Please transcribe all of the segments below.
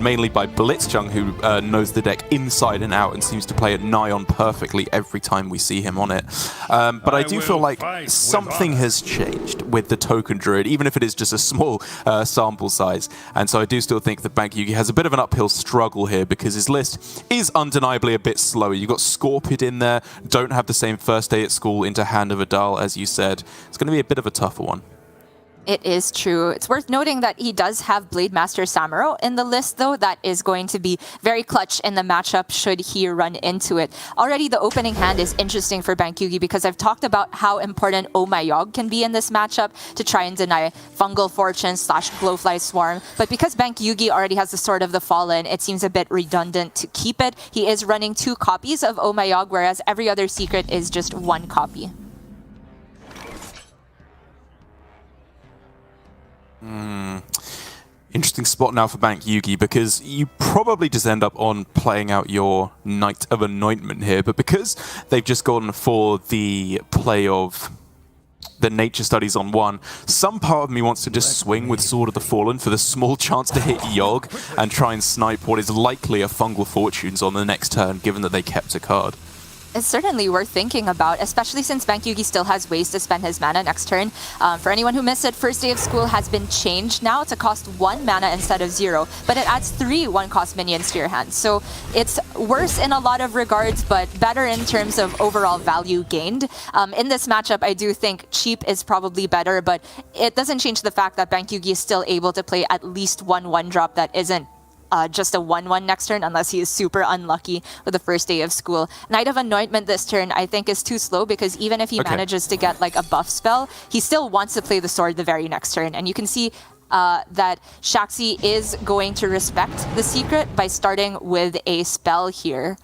mainly by Blitzchung, who knows the deck inside and out and seems to play it nigh on perfectly every time we see him on it. But I do feel like something has changed with the token druid, even if it is just a small sample size. And so I do still think that Bankyugi has a bit of an uphill struggle here because his list is undeniably a bit slower. You've got Scorpid in there, don't have the same first day at school into Hand of Adal, as you said. It's going to be a bit of a tougher one. It is true. It's worth noting that he does have Blademaster Samuro in the list, though. That is going to be very clutch in the matchup should he run into it. Already, the opening hand is interesting for Bankyugi because I've talked about how important Oh My Yogg can be in this matchup to try and deny Fungal Fortune / Glowfly Swarm. But because Bankyugi already has the Sword of the Fallen, it seems a bit redundant to keep it. He is running 2 copies of Oh My Yogg, whereas every other secret is just 1 copy. Interesting spot now for Bankyugi because you probably just end up on playing out your Knight of Anointment here, but because they've just gone for the play of the nature studies on 1, some part of me wants to just swing with Sword of the Fallen for the small chance to hit Yogg and try and snipe what is likely a Fungal Fortunes on the next turn, given that they kept a card. It's certainly worth thinking about, especially since Bankyugi still has ways to spend his mana next turn. For anyone who missed it, first day of school has been changed now to cost 1 mana instead of 0, but it adds 3 1-cost minions to your hand. So it's worse in a lot of regards, but better in terms of overall value gained. In this matchup, I do think cheap is probably better, but it doesn't change the fact that Bankyugi is still able to play at least 1 1-drop that isn't just a 1-1 next turn, unless he is super unlucky with the first day of school. Knight of Anointment this turn, I think, is too slow because even if he manages to get like a buff spell, he still wants to play the sword the very next turn. And you can see that Shaxy is going to respect the secret by starting with a spell here.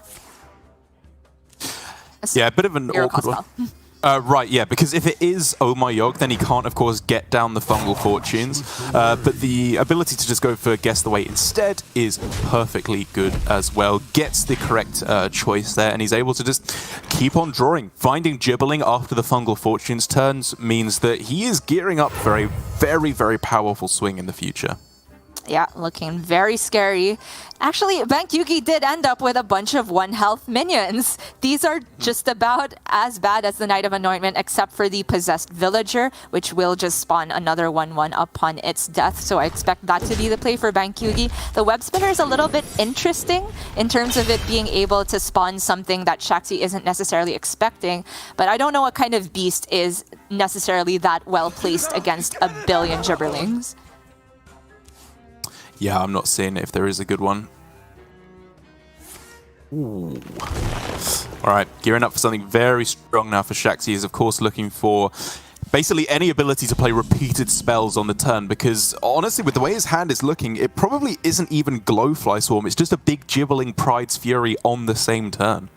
Yeah, a bit of an awkward one. Right, yeah, because if it is Oh My Yogg, then he can't, of course, get down the Fungal Fortunes. But the ability to just go for Guess the Weight instead is perfectly good as well. Gets the correct choice there, and he's able to just keep on drawing. Finding Gibbling after the Fungal Fortunes turns means that he is gearing up for a very, very powerful swing in the future. Yeah, looking very scary. Actually, Bankyugi did end up with a bunch of 1-health minions. These are just about as bad as the Knight of Anointment, except for the Possessed Villager, which will just spawn another 1-1 upon its death. So I expect that to be the play for Bankyugi. The Web Spinner is a little bit interesting in terms of it being able to spawn something that Shaxy isn't necessarily expecting, but I don't know what kind of beast is necessarily that well placed against a billion Gibberlings. Yeah, I'm not seeing it if there is a good one. Ooh. All right, gearing up for something very strong now for Shaxy is, of course, looking for basically any ability to play repeated spells on the turn, because honestly, with the way his hand is looking, it probably isn't even Glowfly Swarm. It's just a big Gibbling Pride's Fury on the same turn.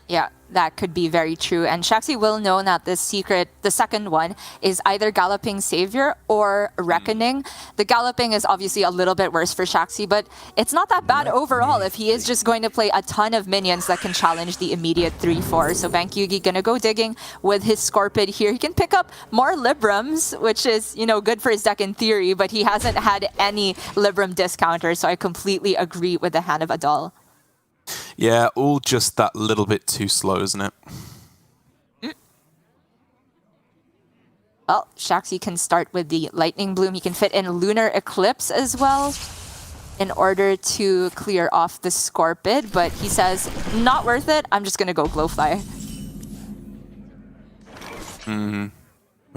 Yeah, that could be very true. And Shaxy will know that this secret, the second one, is either Galloping Savior or Reckoning. The Galloping is obviously a little bit worse for Shaxy, but it's not that bad overall if he is just going to play a ton of minions that can challenge the immediate 3-4. So Bankyugi gonna go digging with his Scorpid here. He can pick up more Librams, which is, you know, good for his deck in theory, but he hasn't had any Libram discounters, so I completely agree with the Hand of Adal. Yeah, all just that little bit too slow, isn't it? Well, Shaxy can start with the Lightning Bloom. He can fit in Lunar Eclipse as well in order to clear off the Scorpid, but he says, not worth it, I'm just going to go Glowfly.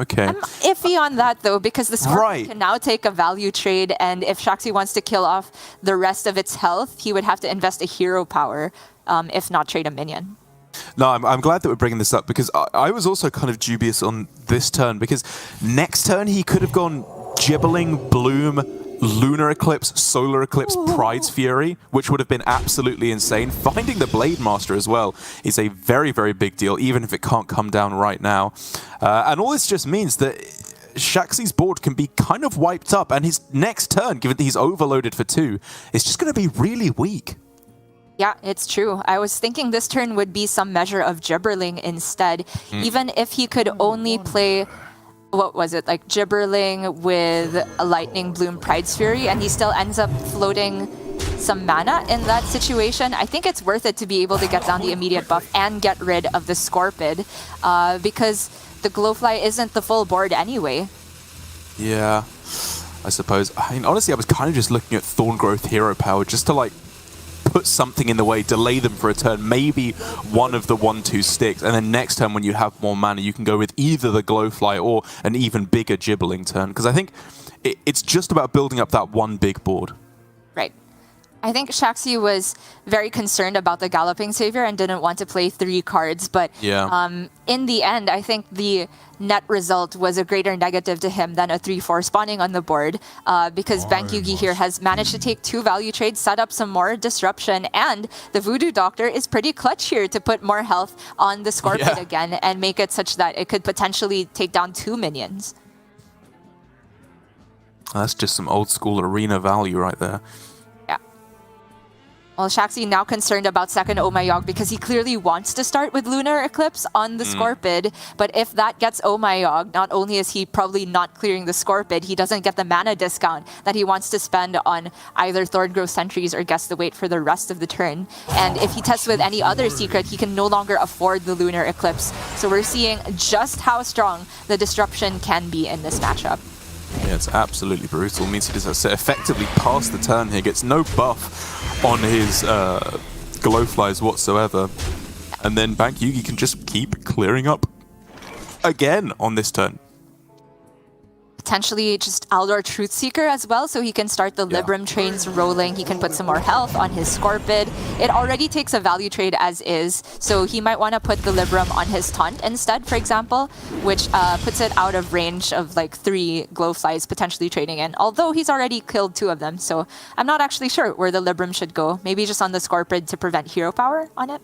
Okay. I'm iffy on that, though, because the Scorpion can now take a value trade, and if Shaxy wants to kill off the rest of its health, he would have to invest a hero power, if not trade a minion. No, I'm glad that we're bringing this up, because I was also kind of dubious on this turn, because next turn he could have gone Gibbling, Bloom, Lunar Eclipse, Solar Eclipse, Pride's Fury, which would have been absolutely insane. Finding the Blademaster as well is a very, very big deal, even if it can't come down right now. And all this just means that Shaxy's board can be kind of wiped up, and his next turn, given that he's overloaded for 2, is just going to be really weak. Yeah, it's true. I was thinking this turn would be some measure of Gibberling instead. Even if he could only play, what was it, like Gibberling with a Lightning Bloom Pride's Fury, and he still ends up floating some mana in that situation, I think it's worth it to be able to get down the immediate buff and get rid of the Scorpid, because the Glowfly isn't the full board anyway. Yeah, I suppose. I mean, honestly, I was kind of just looking at Thorn Growth Hero Power just to, like, put something in the way, delay them for a turn, maybe one of the 1/2 sticks, and then next turn when you have more mana, you can go with either the Glowfly or an even bigger Gibbling turn. Because I think it's just about building up that one big board. Right. I think Shaxy was very concerned about the Galloping Savior and didn't want to play 3 cards, but in the end, I think the net result was a greater negative to him than a 3/4 spawning on the board, because Bankyugi here has managed to take 2 value trades, set up some more disruption, and the Voodoo Doctor is pretty clutch here to put more health on the Scorpion again and make it such that it could potentially take down 2 minions. That's just some old school arena value right there. Well, Shaxy now concerned about second Oh My Yogg because he clearly wants to start with Lunar Eclipse on the Scorpid, but if that gets Oh My Yogg, not only is he probably not clearing the Scorpid, he doesn't get the mana discount that he wants to spend on either Thorn Growth Sentries or Guess the Wait for the rest of the turn. And if he tests with any other secret, he can no longer afford the Lunar Eclipse. So we're seeing just how strong the disruption can be in this matchup. Yeah, it's absolutely brutal. It means he just effectively passed the turn here, gets no buff on his Glowflies whatsoever. And then Bankyugi can just keep clearing up again on this turn. Potentially just Aldor Truthseeker as well, so he can start the Libram trains rolling. He can put some more health on his Scorpid. It already takes a value trade as is, so he might want to put the Libram on his Taunt instead, for example, which puts it out of range of like 3 Glowflies potentially trading in, although he's already killed 2 of them, so I'm not actually sure where the Libram should go. Maybe just on the Scorpid to prevent hero power on it?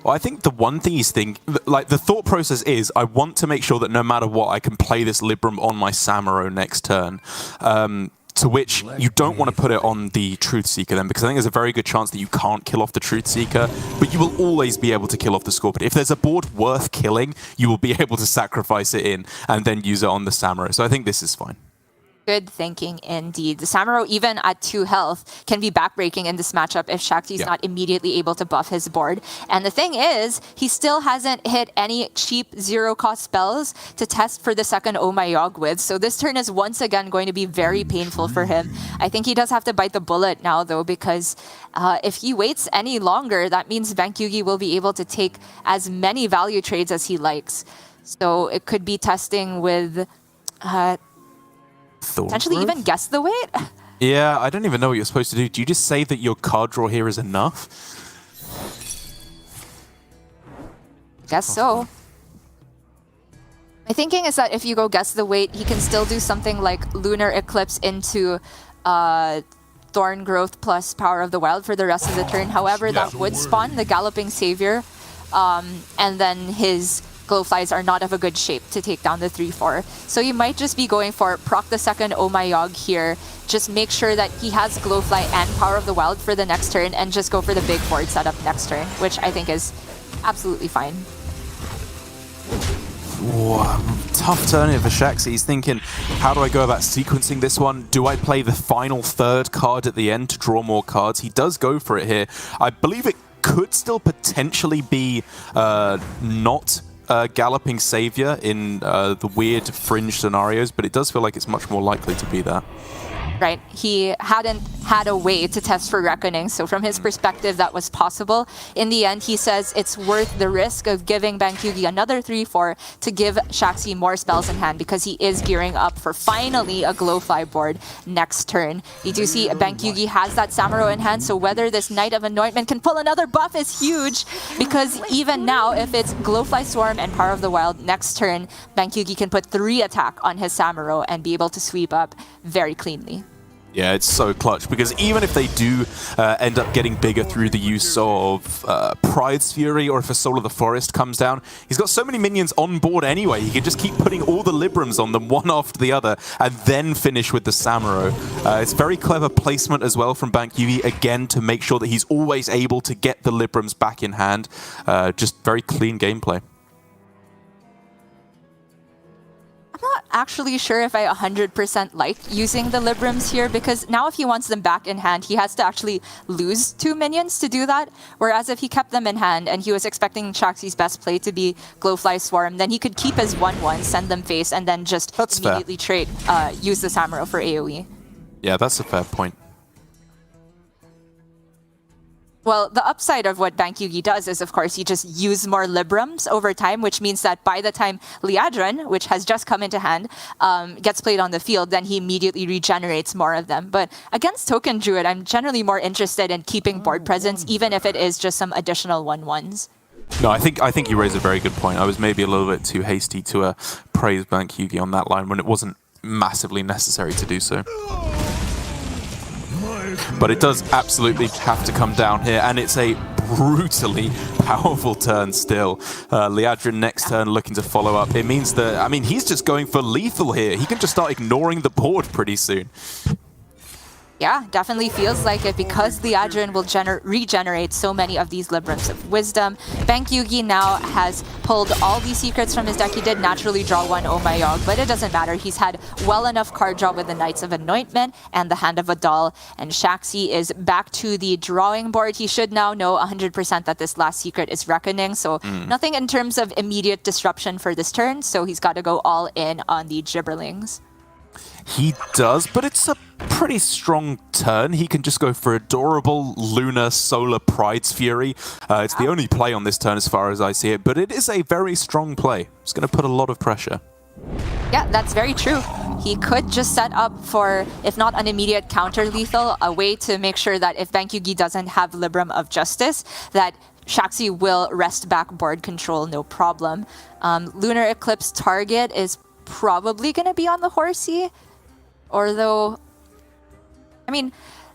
Well, I think the one thing he's thinking, like the thought process is, I want to make sure that no matter what, I can play this Libram on my Samuro next turn. To which you don't want to put it on the Truthseeker then, because I think there's a very good chance that you can't kill off the Truthseeker, but you will always be able to kill off the Scorpion. If there's a board worth killing, you will be able to sacrifice it in and then use it on the Samuro. So I think this is fine. Good thinking indeed. The Samuro, even at 2 health, can be backbreaking in this matchup if Shaxy's not immediately able to buff his board. And the thing is, he still hasn't hit any cheap 0-cost spells to test for the second Oh My Yogg with. So this turn is once again going to be very painful for him. I think he does have to bite the bullet now, though, because if he waits any longer, that means Bankyugi will be able to take as many value trades as he likes. So it could be testing with... potentially even Guess the Wait? Yeah, I don't even know what you're supposed to do. Do you just say that your card draw here is enough? Guess so. My thinking is that if you go Guess the Wait, he can still do something like Lunar Eclipse into Thorn Growth plus Power of the Wild for the rest of the turn. However, that would spawn the Galloping Savior, and then his Glowflies are not of a good shape to take down the 3/4. So you might just be going for proc the second Oh My Yogg here. Just make sure that he has Glowfly and Power of the Wild for the next turn and just go for the big board setup next turn, which I think is absolutely fine. Whoa, tough turn here for Shaxy. He's thinking, how do I go about sequencing this one? Do I play the final 3rd card at the end to draw more cards? He does go for it here. I believe it could still potentially be not Galloping Savior in the weird fringe scenarios, but it does feel like it's much more likely to be that. Right, he hadn't had a way to test for Reckoning, so from his perspective that was possible. In the end, he says it's worth the risk of giving Bankyugi another 3/4 to give Shaxy more spells in hand, because he is gearing up for finally a Glowfly board next turn. You do see Bankyugi has that Samuro in hand, so whether this Knight of Anointment can pull another buff is huge, because even now, if it's Glowfly Swarm and Power of the Wild next turn, Bankyugi can put 3 attack on his Samuro and be able to sweep up very cleanly. Yeah, it's so clutch, because even if they do end up getting bigger through the use of Pride's Fury, or if a Soul of the Forest comes down, he's got so many minions on board anyway, he can just keep putting all the Librams on them one after the other, and then finish with the Samuro. It's very clever placement as well from Bankyugi, again, to make sure that he's always able to get the Librams back in hand. Just very clean gameplay. I'm not actually sure if I 100% like using the Librams here, because now if he wants them back in hand, he has to actually lose 2 minions to do that. Whereas if he kept them in hand and he was expecting Shaxy's best play to be Glowfly Swarm, then he could keep his 1/1, send them face, and then just immediately trade, use the Samuro for AoE. Yeah, that's a fair point. Well, the upside of what Bankyugi does is, of course, you just use more Librams over time, which means that by the time Liadrin, which has just come into hand, gets played on the field, then he immediately regenerates more of them. But against Token Druid, I'm generally more interested in keeping board presence, even if it is just some additional 1/1s. No, I think you raise a very good point. I was maybe a little bit too hasty to praise Bankyugi on that line when it wasn't massively necessary to do so. But it does absolutely have to come down here, and it's a brutally powerful turn still. Liadrin next turn looking to follow up. It means that, I mean, he's just going for lethal here. He can just start ignoring the board pretty soon. Yeah, definitely feels like it because Liadrin will regenerate so many of these Librams of Wisdom. Bankyugi now has pulled all these secrets from his deck. He did naturally draw one Omayog, but it doesn't matter. He's had well enough card draw with the Knights of Anointment and the Hand of Adal, and Shaxy is back to the drawing board. He should now know 100% that this last secret is Reckoning, so nothing in terms of immediate disruption for this turn, so he's got to go all in on the Gibberlings. He does, but it's a pretty strong turn. He can just go for Adorable, Lunar, Solar, Pride's Fury. It's the only play on this turn as far as I see it, but it is a very strong play. It's going to put a lot of pressure. Yeah, that's very true. He could just set up for, if not an immediate counter-lethal, a way to make sure that if Bankyugi doesn't have Libram of Justice, that Shaxy will wrest back board control, no problem. Lunar Eclipse target is probably going to be on the Horsey. Although, I mean,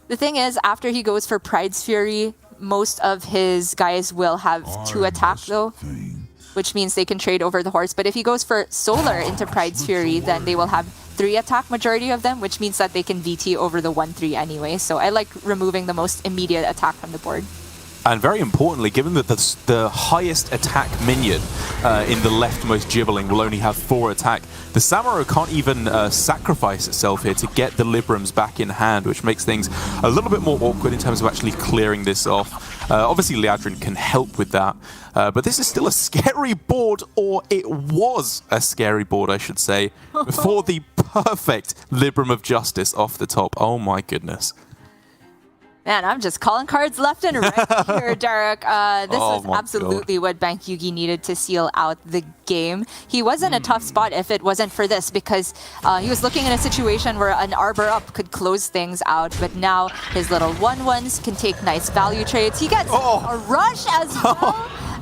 the thing is, after he goes for Pride's Fury, most of his guys will have 2 attack though, which means they can trade over the horse. But if he goes for Solar into Pride's Fury, then they will have 3 attack, majority of them, which means that they can VT over the 1/3 anyway. So I like removing the most immediate attack from the board. And very importantly, given that the highest attack minion in the leftmost Gibberling will only have 4 attack, the Samuro can't even sacrifice itself here to get the Librams back in hand, which makes things a little bit more awkward in terms of actually clearing this off. Obviously, Liadrin can help with that, but this is still a scary board, or it was a scary board, I should say, for the perfect Libram of Justice off the top. Oh my goodness. Man, I'm just calling cards left and right here, Derek. This was absolutely what Bankyugi needed to seal out the game. He was in a tough spot if it wasn't for this, because he was looking in a situation where an Arbor Up could close things out, but now his little 1/1s can take nice value trades. He gets a rush as well.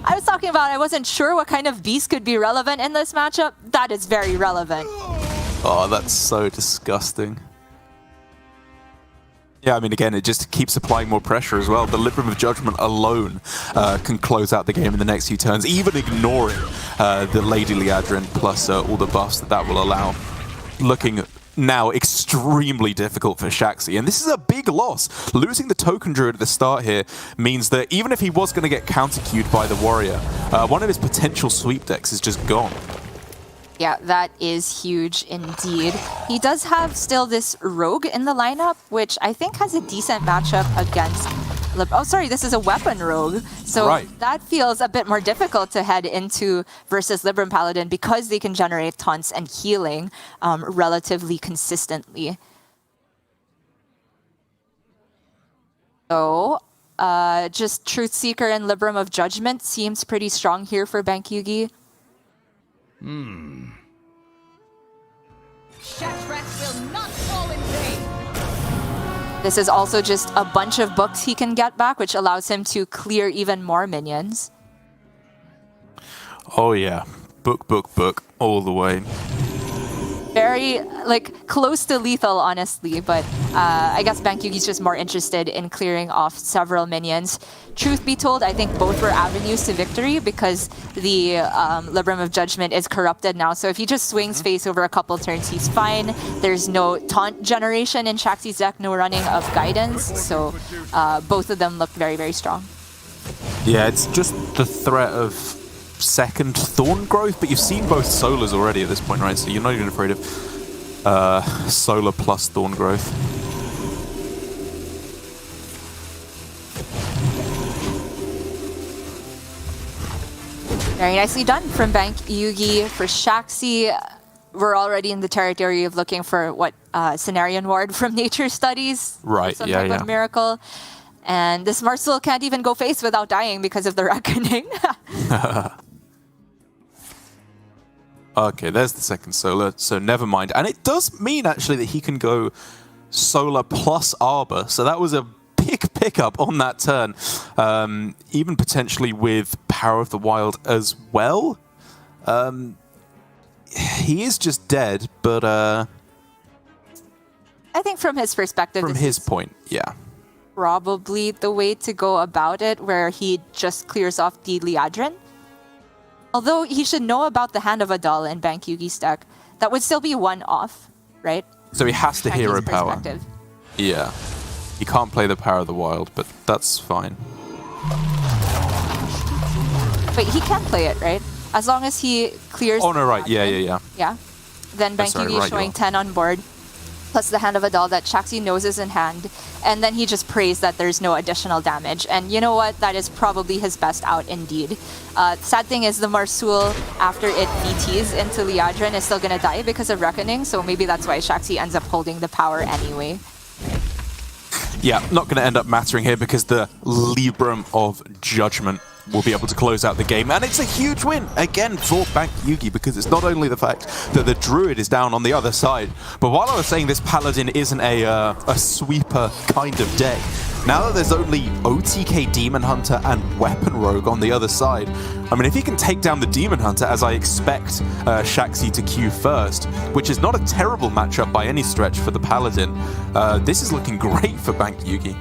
I was talking about I wasn't sure what kind of beast could be relevant in this matchup. That is very relevant. Oh, that's so disgusting. Yeah, I mean, again, it just keeps applying more pressure as well. The Libram of Judgment alone can close out the game in the next few turns, even ignoring the Lady Liadrin plus all the buffs that will allow. Looking now extremely difficult for Shaxy, and this is a big loss. Losing the Token Druid at the start here means that even if he was going to get counter-queued by the Warrior, one of his potential sweep decks is just gone. Yeah, that is huge indeed. He does have still this Rogue in the lineup, which I think has a decent matchup against... Oh, sorry, this is a Weapon Rogue. So that feels a bit more difficult to head into versus Libram Paladin because they can generate taunts and healing relatively consistently. So, just Truth Seeker and Libram of Judgment seems pretty strong here for Bankyugi. Will not fall in vain. This is also just a bunch of books he can get back, which allows him to clear even more minions. Oh yeah, book, all the way. Very, like, close to lethal, honestly, but I guess Bankyugi's just more interested in clearing off several minions. Truth be told, I think both were avenues to victory because the Libram of Judgment is corrupted now, so if he just swings face over a couple turns, he's fine. There's no taunt generation in Shaxy's deck, no running of guidance, so both of them look very, very strong. Yeah, it's just the threat of second Thorn Growth, but you've seen both Solars already at this point, right? So you're not even afraid of Solar plus Thorn Growth. Very nicely done from Bankyugi. For Shaxy, we're already in the territory of looking for what Cenarian Ward from Nature Studies. Right, some yeah, type of miracle. And this Marcel can't even go face without dying because of the Reckoning. Okay, there's the second Solar, so never mind. And it does mean, actually, that he can go Solar plus Arbor, so that was a big pickup on that turn. Even potentially with Power of the Wild as well. He is just dead, but... I think from his perspective... From his point, yeah. Probably the way to go about it, where he just clears off the Liadrin. Although he should know about the Hand of Adal in Bankyugi's deck. That would still be one off, right? So he has to hero power. Yeah. He can't play the Power of the Wild, but that's fine. Wait, he can play it, right? As long as he clears... Oh, no, right. Yeah. Yeah. Then Bankyugi is showing 10 on board. Plus the Hand of Adal that Shaxy knows is in hand. And then he just prays that there's no additional damage. And you know what? That is probably his best out indeed. Sad thing is the Marsul, after it BTs into Liadrin, is still going to die because of Reckoning. So maybe that's why Shaxy ends up holding the power anyway. Yeah, not going to end up mattering here because the Libram of Judgment will be able to close out the game. And it's a huge win, again, for Bankyugi, because it's not only the fact that the Druid is down on the other side, but while I was saying this Paladin isn't a sweeper kind of deck, now that there's only OTK Demon Hunter and Weapon Rogue on the other side, I mean, if he can take down the Demon Hunter, as I expect Shaxy to queue first, which is not a terrible matchup by any stretch for the Paladin, this is looking great for Bankyugi.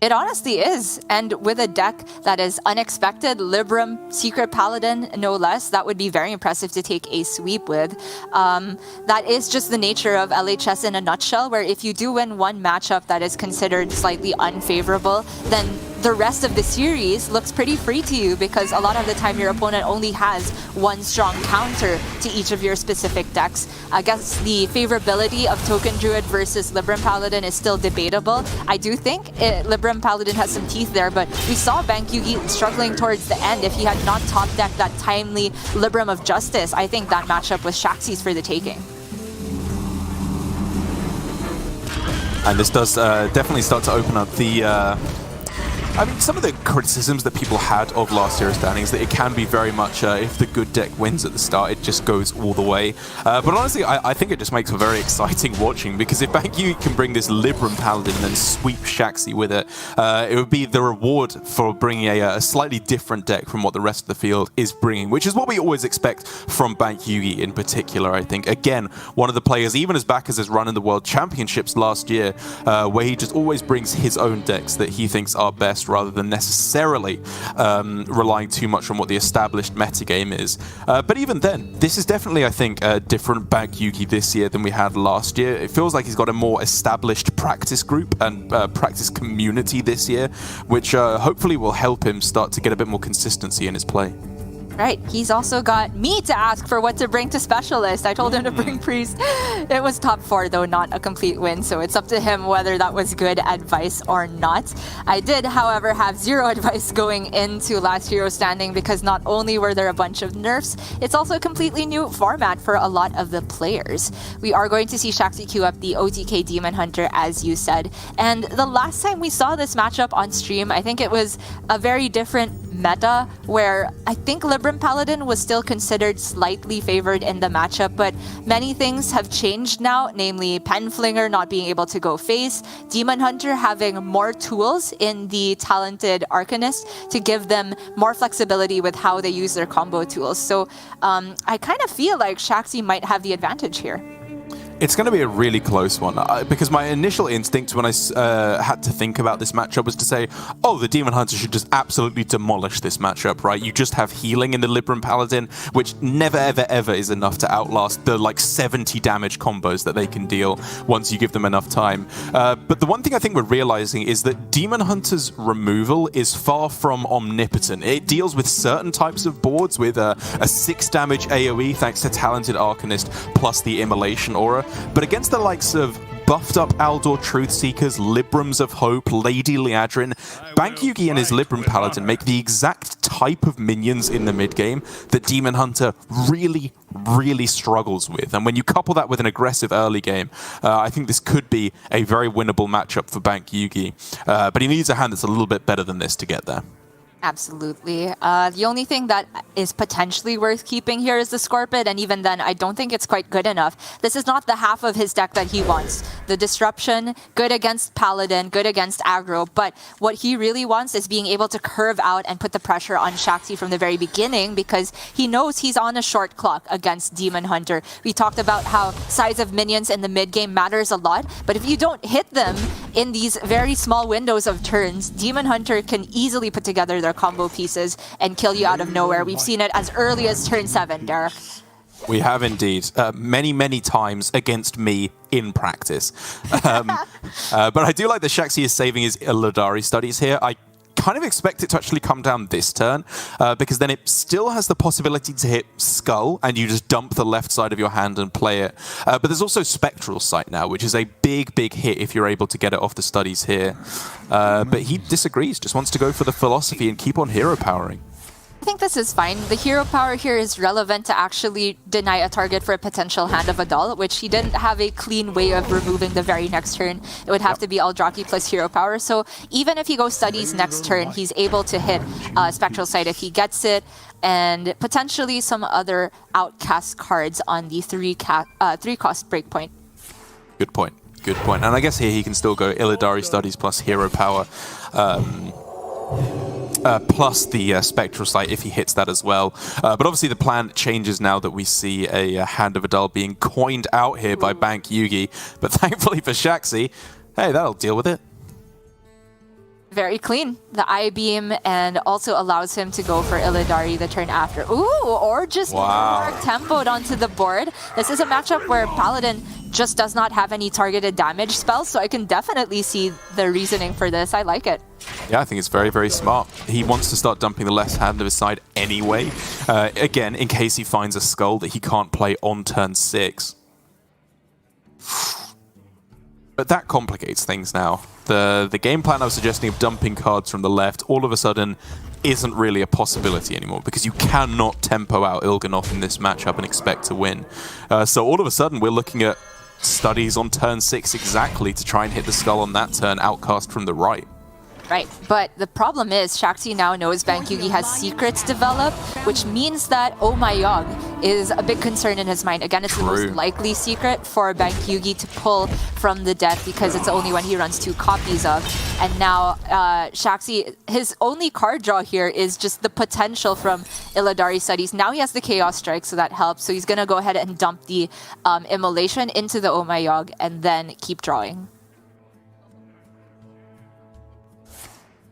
It honestly is, and with a deck that is unexpected, Libram, Secret Paladin, no less, that would be very impressive to take a sweep with. That is just the nature of LHS in a nutshell, where if you do win one matchup that is considered slightly unfavorable, then the rest of the series looks pretty free to you, because a lot of the time your opponent only has one strong counter to each of your specific decks. I guess the favorability of Token Druid versus Libram Paladin is still debatable. I do think Libram Paladin has some teeth there, but we saw Bankyugi struggling towards the end. If he had not top decked that timely Libram of Justice, I think that matchup was Shaxy's for the taking. And this does definitely start to open up the... I mean, some of the criticisms that people had of last year's standings, that it can be very much, if the good deck wins at the start, it just goes all the way. But honestly, I think it just makes for very exciting watching, because if Bankyugi can bring this Libram Paladin and then sweep Shaxy with it, it would be the reward for bringing a slightly different deck from what the rest of the field is bringing, which is what we always expect from Bankyugi in particular, I think. Again, one of the players, even as back as his run in the World Championships last year, where he just always brings his own decks that he thinks are best, rather than necessarily relying too much on what the established metagame is. But even then, this is definitely, I think, a different Bankyugi this year than we had last year. It feels like he's got a more established practice group and practice community this year, which hopefully will help him start to get a bit more consistency in his play. Right, he's also got me to ask for what to bring to Specialist. I told him to bring Priest. It was top 4 though, not a complete win, so it's up to him whether that was good advice or not. I did, however, have 0 advice going into last Hero Standing, because not only were there a bunch of nerfs, it's also a completely new format for a lot of the players. We are going to see Shaxy queue up the OTK Demon Hunter, as you said, and the last time we saw this matchup on stream, I think it was a very different meta, where I think Libram Paladin was still considered slightly favored in the matchup, but many things have changed now, namely Penflinger not being able to go face, Demon Hunter having more tools in the talented Arcanist to give them more flexibility with how they use their combo tools. So I kind of feel like Shaxy might have the advantage here. It's going to be a really close one, because my initial instinct when I had to think about this matchup was to say, oh, the Demon Hunter should just absolutely demolish this matchup, right? You just have healing in the Libram Paladin, which never, ever, ever is enough to outlast the, like, 70 damage combos that they can deal once you give them enough time. But the one thing I think we're realizing is that Demon Hunter's removal is far from omnipotent. It deals with certain types of boards with a 6 damage AoE thanks to Talented Arcanist plus the Immolation Aura. But against the likes of buffed up Aldor Truthseekers, Librams of Hope, Lady Liadrin, Bankyugi and his Libram Paladin make the exact type of minions in the mid-game that Demon Hunter really, really struggles with. And when you couple that with an aggressive early game, I think this could be a very winnable matchup for Bankyugi. But he needs a hand that's a little bit better than this to get there. Absolutely. The only thing that is potentially worth keeping here is the Scorpid, and even then, I don't think it's quite good enough. This is not the half of his deck that he wants. The Disruption, good against Paladin, good against aggro, but what he really wants is being able to curve out and put the pressure on Shaxy from the very beginning, because he knows he's on a short clock against Demon Hunter. We talked about how size of minions in the mid-game matters a lot, but if you don't hit them in these very small windows of turns, Demon Hunter can easily put together their combo pieces and kill you out of nowhere. We've seen it as early as turn 7, Derek. We have indeed. Many, many times against me in practice. But I do like that Shaxy is saving his Illidari studies here. I kind of expect it to actually come down this turn, because then it still has the possibility to hit Skull, and you just dump the left side of your hand and play it. But there's also Spectral Sight now, which is a big, big hit if you're able to get it off the studies here. But he disagrees, just wants to go for the philosophy and keep on hero powering. I think this is fine. The hero power here is relevant to actually deny a target for a potential Hand of Adal, which he didn't have a clean way of removing the very next turn. It would have to be Eldraki plus hero power. So even if he goes studies next turn, he's able to hit Spectral Sight if he gets it, and potentially some other outcast cards on the 3-cost breakpoint. Good point. Good point. And I guess here he can still go Illidari studies plus hero power. Plus the Spectral Sight if he hits that as well. But obviously the plan changes now that we see a Hand of Adal being coined out here by Bankyugi. But thankfully for Shaxy, hey, that'll deal with it. Very clean. The I-Beam, and also allows him to go for Illidari the turn after. Ooh, or just more tempoed onto the board. This is a matchup where Paladin just does not have any targeted damage spells, so I can definitely see the reasoning for this. I like it. Yeah, I think it's very, very smart. He wants to start dumping the left hand of his side anyway. Again, in case he finds a Skull that he can't play on turn 6. But that complicates things now. The game plan I was suggesting of dumping cards from the left all of a sudden isn't really a possibility anymore, because you cannot tempo out Il'gynoth in this matchup and expect to win. So all of a sudden we're looking at studies on turn 6 exactly to try and hit the Skull on that turn, outcast from the right. Right, but the problem is Shaxy now knows Bankyugi has secrets developed, which means that Oh My Yogg is a big concern in his mind. Again, it's the most likely secret for Bankyugi to pull from the deck, because it's the only one he runs 2 copies of. And now Shaxy, his only card draw here is just the potential from Illidari studies. Now he has the Chaos Strike, so that helps. So he's going to go ahead and dump the Immolation into the Oh My Yogg and then keep drawing.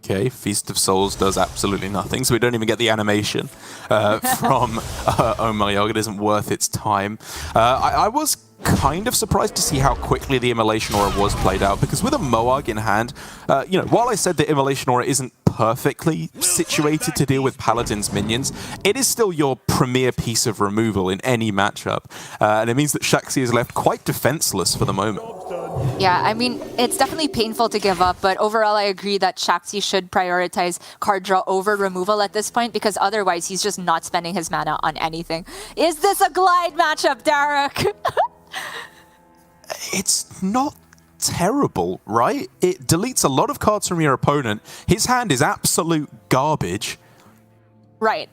Okay, Feast of Souls does absolutely nothing, so we don't even get the animation from Oh My Yogg. It isn't worth its time. I was kind of surprised to see how quickly the Immolation Aura was played out, because with a Moarg in hand, while I said the Immolation Aura isn't perfectly situated to deal with Paladin's minions, it is still your premier piece of removal in any matchup, and it means that Shaxy is left quite defenseless for the moment. Yeah, I mean, it's definitely painful to give up, but overall I agree that Shaxy should prioritize card draw over removal at this point, because otherwise he's just not spending his mana on anything. Is this a glide matchup, Derek? It's not terrible, right? It deletes a lot of cards from your opponent. His hand is absolute garbage. Right.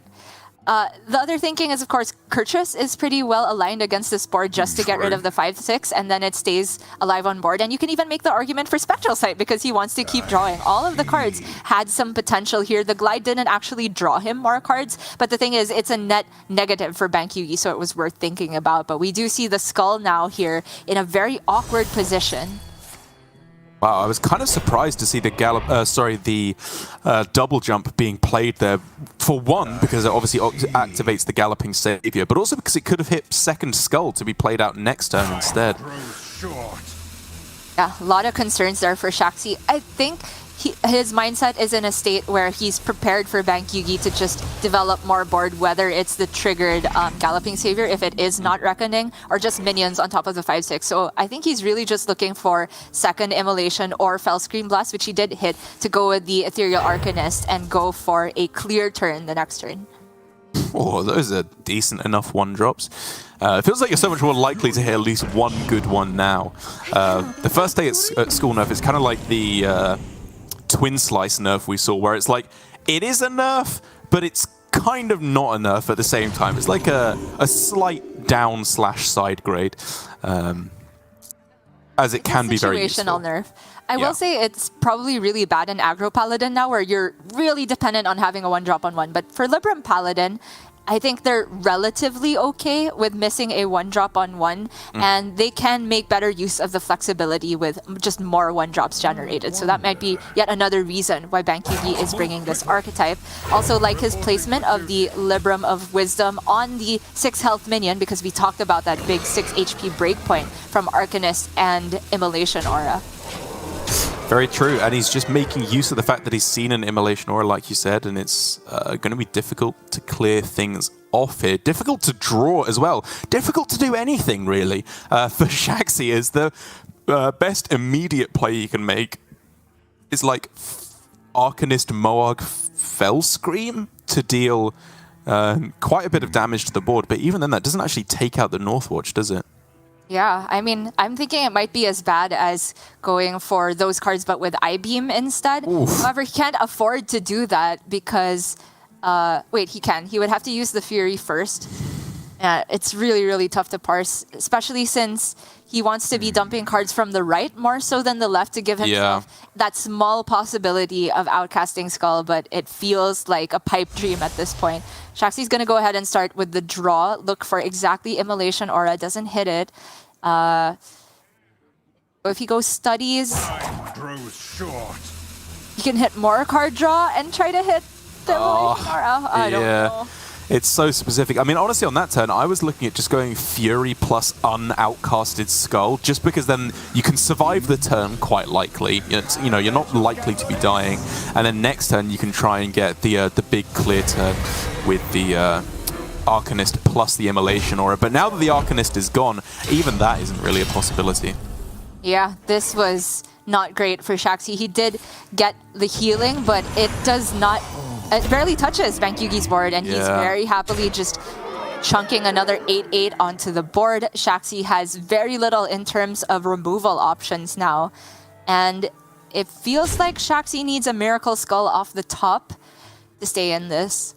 The other thinking is, of course, Kurtrus is pretty well aligned against this board just to get rid of the 5/6, and then it stays alive on board. And you can even make the argument for Spectral Sight because he wants to keep drawing. All of the cards had some potential here. The Glide didn't actually draw him more cards, but the thing is, it's a net negative for Bankyugi, so it was worth thinking about. But we do see the Skull now here in a very awkward position. Wow, I was kind of surprised to see the double jump being played there. For one, because it obviously activates the Galloping Savior, but also because it could have hit second Skull to be played out next turn instead. Yeah, a lot of concerns there for Shaxy. I think his mindset is in a state where he's prepared for Bankyugi to just develop more board, whether it's the triggered Galloping Savior, if it is not Reckoning, or just minions on top of the 5/6. So I think he's really just looking for second Immolation or Fell Scream Blast, which he did hit, to go with the Ethereal Arcanist and go for a clear turn the next turn. Oh, those are decent enough 1-drops. It feels like you're so much more likely to hit at least one good one now. The first day at school nerf, it's kind of like the Twin Slice nerf we saw, where it's like, it is a nerf, but it's kind of not a nerf at the same time. It's like a slight down/side grade, as it can be very useful. Situational nerf. I will say it's probably really bad in Aggro Paladin now, where you're really dependent on having a 1-drop on 1. But for Libram Paladin, I think they're relatively okay with missing a 1-drop on 1, and they can make better use of the flexibility with just more 1-drops generated. So that might be yet another reason why Bankyugi is bringing this archetype. Also, like his placement of the Libram of Wisdom on the 6 health minion, because we talked about that big 6 HP breakpoint from Arcanist and Immolation Aura. Very true, and he's just making use of the fact that he's seen an Immolation Aura, like you said, and it's going to be difficult to clear things off here. Difficult to draw as well. Difficult to do anything, really. For Shaxy, is the best immediate play you can make is like Arcanist Moarg Fell Scream to deal quite a bit of damage to the board, but even then that doesn't actually take out the Northwatch, does it? Yeah, I mean, I'm thinking it might be as bad as going for those cards but with I-Beam instead. Oof. However, he can't afford to do that because... wait, he can. He would have to use the Fury first. It's really, really tough to parse, especially since he wants to be dumping cards from the right more so than the left to give himself that small possibility of outcasting Skull, but it feels like a pipe dream at this point. Shaxy's going to go ahead and start with the draw, look for exactly Immolation Aura, doesn't hit it. If he goes Studies, he can hit more card draw and try to hit the Immolation Aura. I don't know. It's so specific. I mean, honestly, on that turn, I was looking at just going Fury plus unoutcasted Skull, just because then you can survive the turn quite likely. You know, you're not likely to be dying, and then next turn you can try and get the big clear turn with the Arcanist plus the Immolation Aura. But now that the Arcanist is gone, even that isn't really a possibility. Yeah, this was not great for Shaxy. He did get the healing, but it does not... It barely touches Bankyugi's board, and he's very happily just chunking another 8/8 onto the board. Shaxy has very little in terms of removal options now, and it feels like Shaxy needs a Miracle Skull off the top to stay in this.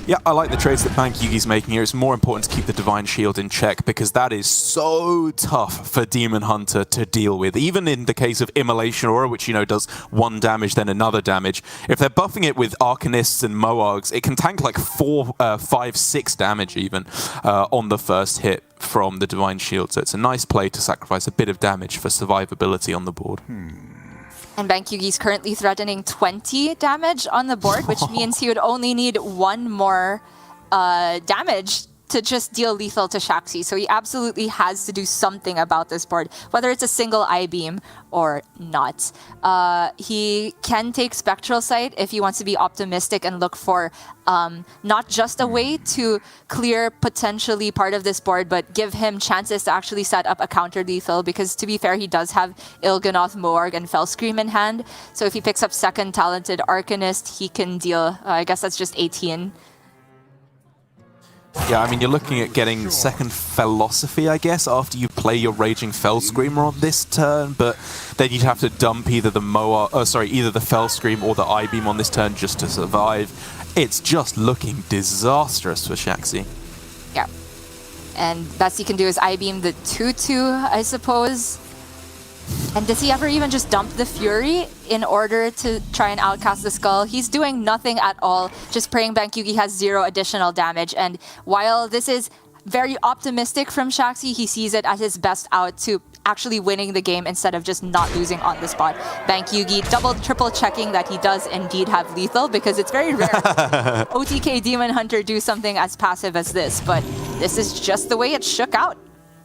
Yeah, I like the trades that Bankyugi's making here. It's more important to keep the Divine Shield in check because that is so tough for Demon Hunter to deal with. Even in the case of Immolation Aura, which, you know, does 1 damage, then another damage. If they're buffing it with Arcanists and Moargs, it can tank like 4, 5, 6 damage even on the first hit from the Divine Shield. So it's a nice play to sacrifice a bit of damage for survivability on the board. And Bankyugi's currently threatening 20 damage on the board, which means he would only need 1 more damage to just deal lethal to Shaxy. So he absolutely has to do something about this board, whether it's a single I-Beam or not. He can take Spectral Sight if he wants to be optimistic and look for not just a way to clear potentially part of this board, but give him chances to actually set up a counter lethal, because to be fair, he does have Il'gynoth, Moarg, and Fell Scream in hand. So if he picks up second Talented Arcanist, he can deal, I guess that's just 18. Yeah, I mean, you're looking at getting second Philosophy, I guess, after you play your Raging Fell Screamer on this turn, but then you'd have to dump either the either the Fell Scream or the I-Beam on this turn just to survive. It's just looking disastrous for Shaxy. Yeah. And best he can do is I-Beam the 2-2, I suppose. And does he ever even just dump the Fury in order to try and outcast the Skull? He's doing nothing at all, just praying Bankyugi has 0 additional damage. And while this is very optimistic from Shaxy, he sees it as his best out to actually winning the game instead of just not losing on the spot. Bankyugi double, triple checking that he does indeed have lethal, because it's very rare OTK Demon Hunter do something as passive as this, but this is just the way it shook out.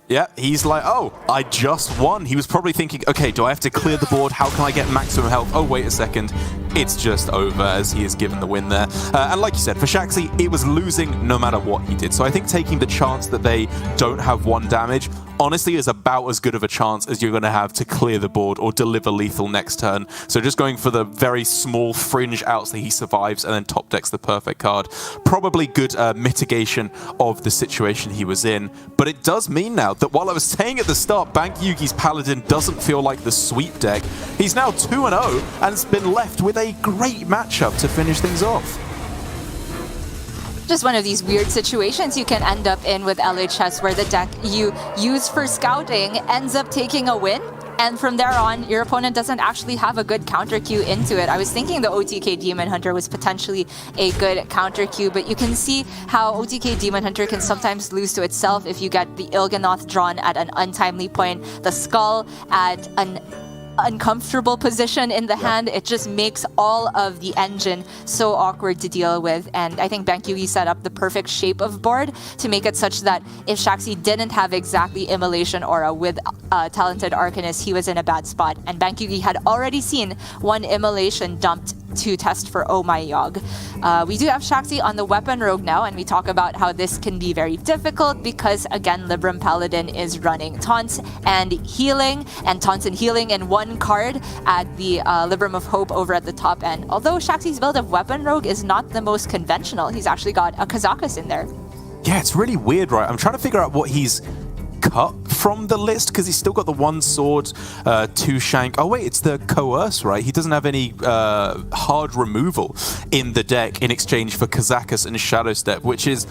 Yeah, he's like, oh, I just won. He was probably thinking, okay, do I have to clear the board? How can I get maximum health? Oh, wait a second. It's just over as he is given the win there. And like you said, for Shaxy, it was losing no matter what he did. So I think taking the chance that they don't have 1 damage, honestly, is about as good of a chance as you're going to have to clear the board or deliver lethal next turn. So just going for the very small fringe outs that he survives and then top decks the perfect card. Probably good mitigation of the situation he was in. But it does mean now that while I was saying at the start, Bankyugi's Paladin doesn't feel like the sweep deck, he's now 2-0 and has been left with a great matchup to finish things off. Just one of these weird situations you can end up in with LHS, where the deck you use for scouting ends up taking a win, and from there on, your opponent doesn't actually have a good counter queue into it. I was thinking the OTK Demon Hunter was potentially a good counter queue, but you can see how OTK Demon Hunter can sometimes lose to itself if you get the Il'gynoth drawn at an untimely point, the Skull at an uncomfortable position in the hand. It just makes all of the engine so awkward to deal with, and I think Bankyugi set up the perfect shape of board to make it such that if Shaxy didn't have exactly Immolation Aura with Talented Arcanist, he was in a bad spot, and Bankyugi had already seen 1 Immolation dumped to test for Oh My Yogg. We do have Shaxy on the Weapon Rogue now, and we talk about how this can be very difficult because, again, Libram Paladin is running taunts and healing, and taunts and healing in 1 card at the Libram of Hope over at the top end. Although Shaxy's build of Weapon Rogue is not the most conventional, he's actually got a Kazakus in there. Yeah, it's really weird, right? I'm trying to figure out what he's cut from the list, because he's still got the 1 sword, 2 shank. Oh wait, it's the coerce, right? He doesn't have any hard removal in the deck in exchange for Kazakus and Shadow Step, which is,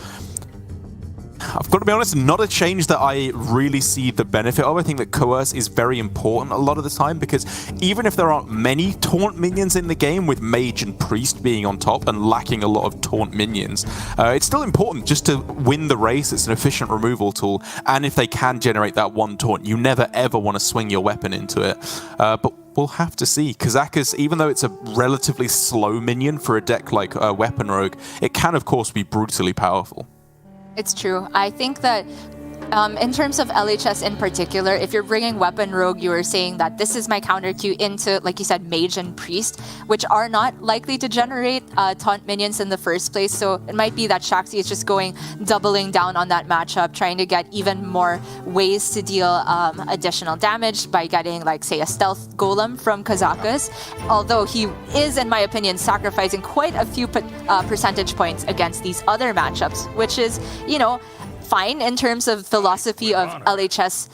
I've got to be honest, not a change that I really see the benefit of. I think that Coerce is very important a lot of the time, because even if there aren't many taunt minions in the game, with Mage and Priest being on top and lacking a lot of taunt minions, it's still important just to win the race. It's an efficient removal tool, and if they can generate that 1 taunt, you never ever want to swing your weapon into it. But we'll have to see. Kazakus, even though it's a relatively slow minion for a deck like Weapon Rogue, it can of course be brutally powerful. It's true. I think that in terms of LHS in particular, if you're bringing Weapon Rogue, you were saying that this is my counter queue into, like you said, Mage and Priest, which are not likely to generate taunt minions in the first place. So it might be that Shaxy is just doubling down on that matchup, trying to get even more ways to deal additional damage by getting, like, say, a Stealth Golem from Kazakus. Although he is, in my opinion, sacrificing quite a few percentage points against these other matchups, which is, you know, fine in terms of philosophy of LHS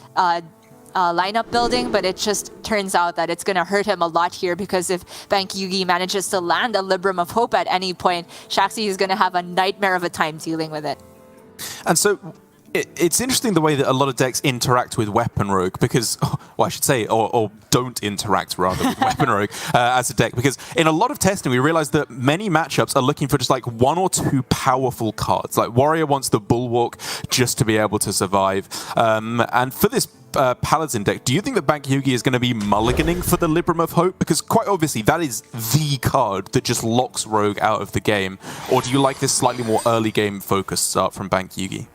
lineup building, but it just turns out that it's going to hurt him a lot here, because if Bankyugi manages to land a Libram of Hope at any point, Shaxy is going to have a nightmare of a time dealing with it. And so it's interesting the way that a lot of decks interact with Weapon Rogue, because, well, I should say, or don't interact rather with Weapon Rogue as a deck, because in a lot of testing we realized that many matchups are looking for just like 1 or 2 powerful cards. Like Warrior wants the Bulwark just to be able to survive. And for this Paladin deck, do you think that Bankyugi is going to be mulliganing for the Libram of Hope? Because quite obviously that is the card that just locks Rogue out of the game. Or do you like this slightly more early game focused start from Bankyugi?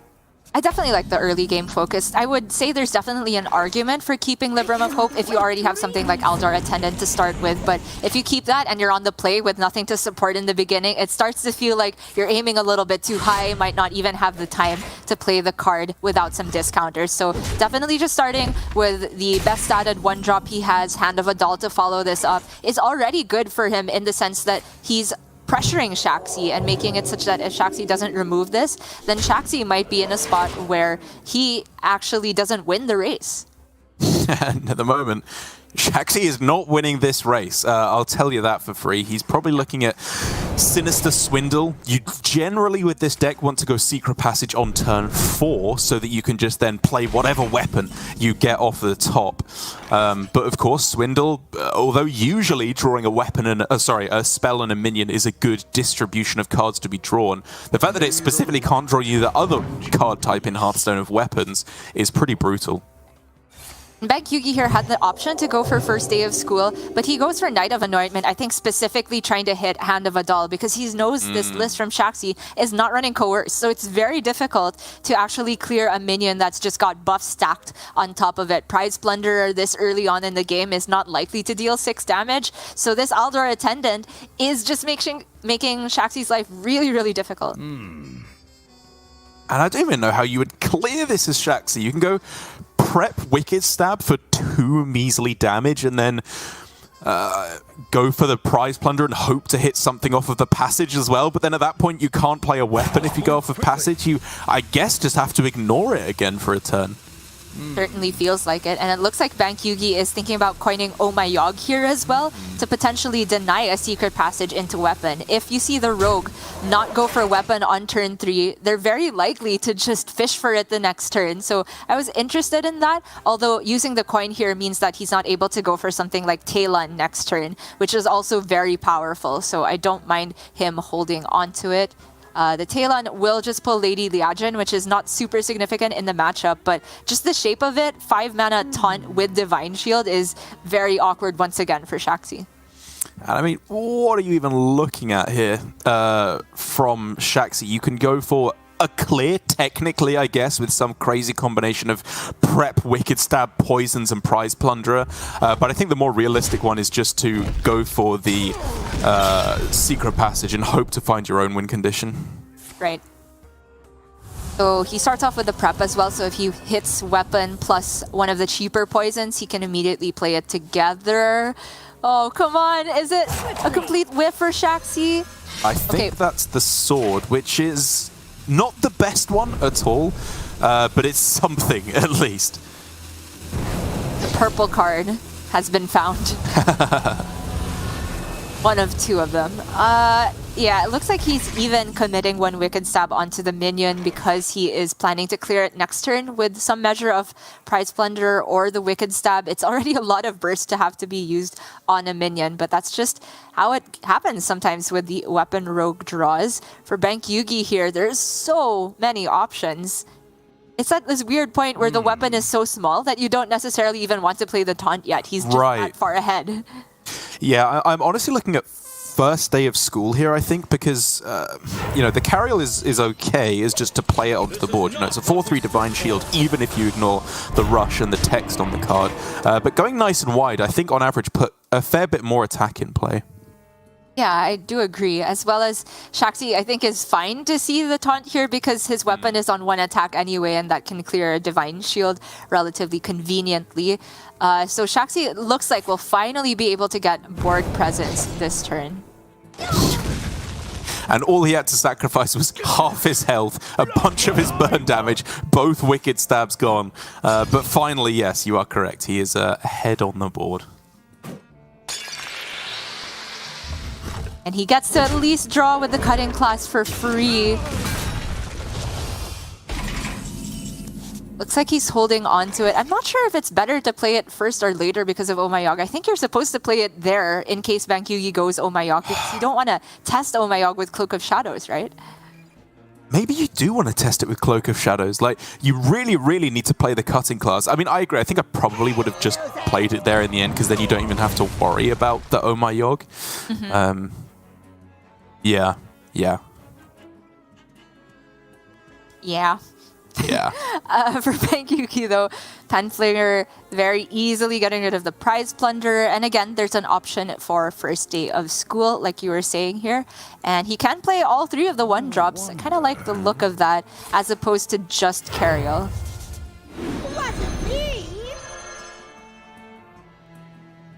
I definitely like the early game focus. I would say there's definitely an argument for keeping Libram of Hope if you already have something like Aldar Attendant to start with, but if you keep that and you're on the play with nothing to support in the beginning, it starts to feel like you're aiming a little bit too high, might not even have the time to play the card without some discounters. So definitely just starting with the best statted 1-drop he has, Hand of Adal, to follow this up is already good for him, in the sense that he's pressuring Shaxy and making it such that if Shaxy doesn't remove this, then Shaxy might be in a spot where he actually doesn't win the race. And at the moment, Shaxy is not winning this race. I'll tell you that for free. He's probably looking at Sinister Swindle. You generally, with this deck, want to go Secret Passage on turn 4 so that you can just then play whatever weapon you get off the top. But of course, Swindle, although usually drawing a weapon and a spell and a minion is a good distribution of cards to be drawn, the fact that it specifically can't draw you the other card type in Hearthstone of weapons is pretty brutal. Bankyugi here had the option to go for first day of school, but he goes for Night of Anointment, I think specifically trying to hit Hand of Adal because he knows this list from Shaxy is not running Coerce, so it's very difficult to actually clear a minion that's just got buff stacked on top of it. Prize Plunderer this early on in the game is not likely to deal 6 damage, so this Aldor Attendant is just making Shaxy's life really, really difficult. And I don't even know how you would clear this as Shaxy. You can go prep Wicked Stab for 2 measly damage and then go for the Prize Plunder and hope to hit something off of the passage as well. But then at that point, you can't play a weapon if you go off of passage. You, I guess, just have to ignore it again for a turn. Certainly feels like it, and it looks like Bankyugi is thinking about coining Oh My Yogg here as well to potentially deny a secret passage into weapon. If you see the rogue not go for weapon on turn 3, they're very likely to just fish for it the next turn. So I was interested in that, although using the coin here means that he's not able to go for something like Talon next turn, which is also very powerful. So I don't mind him holding on to it. The Talon will just pull Lady Liajin, which is not super significant in the matchup, but just the shape of it, 5 mana taunt with Divine Shield is very awkward once again for Shaxy. And I mean, what are you even looking at here from Shaxy? You can go for a clear, technically, I guess, with some crazy combination of prep, Wicked Stab, Poisons, and Prize Plunderer. But I think the more realistic one is just to go for the Secret Passage and hope to find your own win condition. Right. So he starts off with the prep as well, so if he hits weapon plus one of the cheaper poisons, he can immediately play it together. Oh, come on! Is it a complete whiff for Shaxy? I think that's the sword, which is not the best one at all, but it's something at least. The purple card has been found. One of 2 of them. Yeah, it looks like he's even committing 1 Wicked Stab onto the minion because he is planning to clear it next turn with some measure of Prize Plunder or the Wicked Stab. It's already a lot of burst to have to be used on a minion, but that's just how it happens sometimes with the weapon rogue draws. For Bankyugi here, there's so many options. It's at this weird point where the weapon is so small that you don't necessarily even want to play the taunt yet. He's just that far ahead. Yeah, I'm honestly looking at first day of school here, I think, because, you know, the Carriel is okay, is just to play it onto the board. You know, it's a 4/3 Divine Shield, even if you ignore the rush and the text on the card. But going nice and wide, I think, on average, put a fair bit more attack in play. Yeah, I do agree. As well as Shaxy, I think, is fine to see the taunt here because his weapon is on 1 attack anyway, and that can clear a Divine Shield relatively conveniently. So Shaxy, it looks like, will finally be able to get board presence this turn. And all he had to sacrifice was half his health, a bunch of his burn damage, both Wicked Stabs gone. But finally, yes, you are correct. He is ahead on the board. And he gets to at least draw with the cutting class for free. Looks like he's holding on to it. I'm not sure if it's better to play it first or later because of Oh My Yogg. I think you're supposed to play it there in case Bankyugi goes Oh My Yogg because you don't want to test Oh My Yogg with Cloak of Shadows, right? Maybe you do want to test it with Cloak of Shadows. Like, you really, really need to play the cutting class. I mean, I agree. I think I probably would have just played it there in the end because then you don't even have to worry about the Oh My Yogg. Yeah. Yeah. For Bankyugi, though, Penflinger very easily getting rid of the Prize Plunder. And again, there's an option for first day of school, like you were saying here. And he can play all 3 of the 1-drops. I kind of like the look of that, as opposed to just Carriel.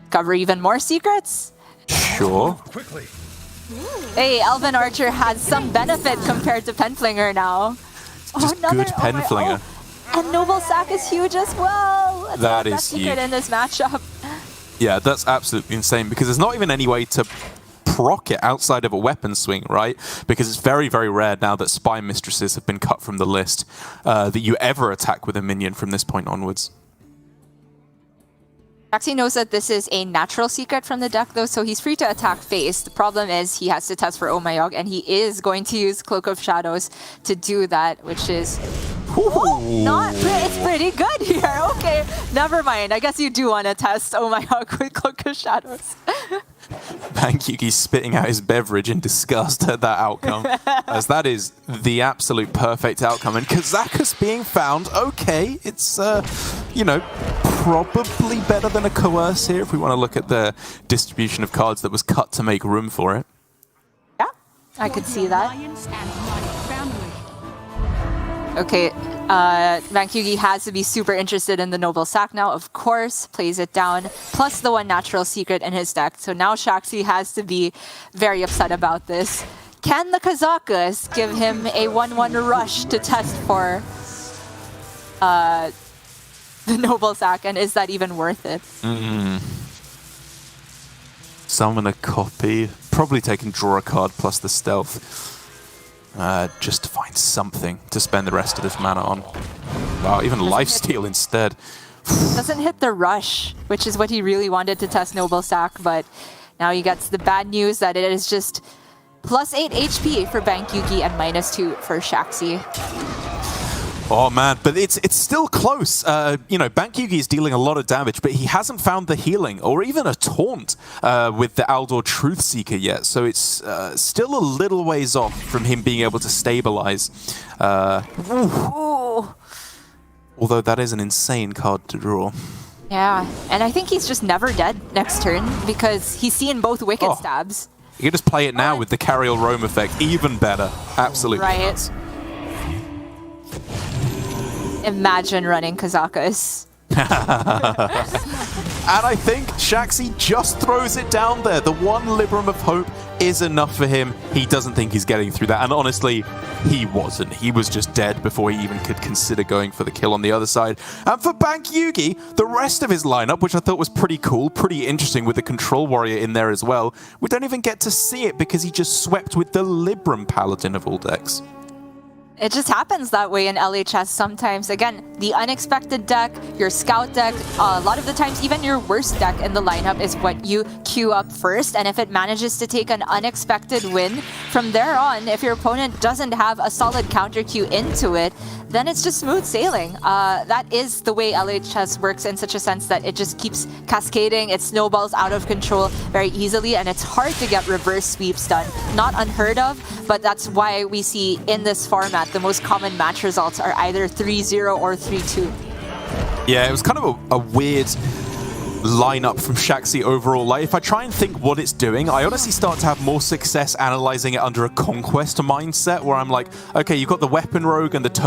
Cover even more secrets? Sure. Hey, Elven Archer has some benefit compared to Penflinger now. Just good Penflinger. And Noble Sack is huge as well. That's That the is best secret huge. in this matchup. Yeah, that's absolutely insane because there's not even any way to proc it outside of a weapon swing, right? Because it's very, very rare now that Spy Mistresses have been cut from the list that you ever attack with a minion from this point onwards. Shaxy knows that this is a natural secret from the deck though, so he's free to attack face. The problem is he has to test for Omayog, and he is going to use Cloak of Shadows to do that, which is it's pretty good here. Okay, never mind. I guess you do want to test Omayog with Cloak of Shadows. Bankyugi spitting out his beverage in disgust at that outcome, as that is the absolute perfect outcome. And Kazakus being found, okay, it's, you know, probably better than a Coerce here if we want to look at the distribution of cards that was cut to make room for it. Yeah, I could see that. Okay, Bankyugi has to be super interested in the Noble Sack now, of course, plays it down, plus the one natural secret in his deck. So now Shaxy has to be very upset about this. Can the Kazakus give him a 1-1 rush to test for the Noble Sack, and is that even worth it? Summon a copy, probably take and draw a card plus the stealth. Just to find something to spend the rest of this mana on. Wow, even lifesteal instead. Doesn't hit the rush, which is what he really wanted to test Noble Sack, but now he gets the bad news that it is just +8 HP for Bankyugi and -2 for Shaxy. Oh man, but it's still close. You know, Bankyugi is dealing a lot of damage, but he hasn't found the healing or even a taunt with the Aldor Truthseeker yet. So it's still a little ways off from him being able to stabilize. Although that is an insane card to draw. Yeah, and I think he's just never dead next turn because he's seeing both Wicked Stabs. You can just play it now with the Carriel Roam effect. Even better. Absolutely. Right. Nuts. Imagine running Kazakus. And I think Shaxy just throws it down there. The one Libram of Hope is enough for him. He doesn't think he's getting through that. And honestly, he wasn't. He was just dead before he even could consider going for the kill on the other side. And for Bankyugi, the rest of his lineup, which I thought was pretty cool, pretty interesting with the Control Warrior in there as well, we don't even get to see it because he just swept with the Libram Paladin of all decks. It just happens that way in LHS sometimes. Again, the unexpected deck, your scout deck, a lot of the times even your worst deck in the lineup is what you queue up first. And if it manages to take an unexpected win, from there on, if your opponent doesn't have a solid counter queue into it, then it's just smooth sailing. That is the way LHS works in such a sense that it just keeps cascading, it snowballs out of control very easily, and it's hard to get reverse sweeps done. Not unheard of, but that's why we see in this format the most common match results are either 3-0 or 3-2. Yeah, it was kind of a weird lineup from Shaxy overall. Like, if I try and think what it's doing, I honestly start to have more success analyzing it under a conquest mindset, where I'm like, okay, you've got the weapon rogue and the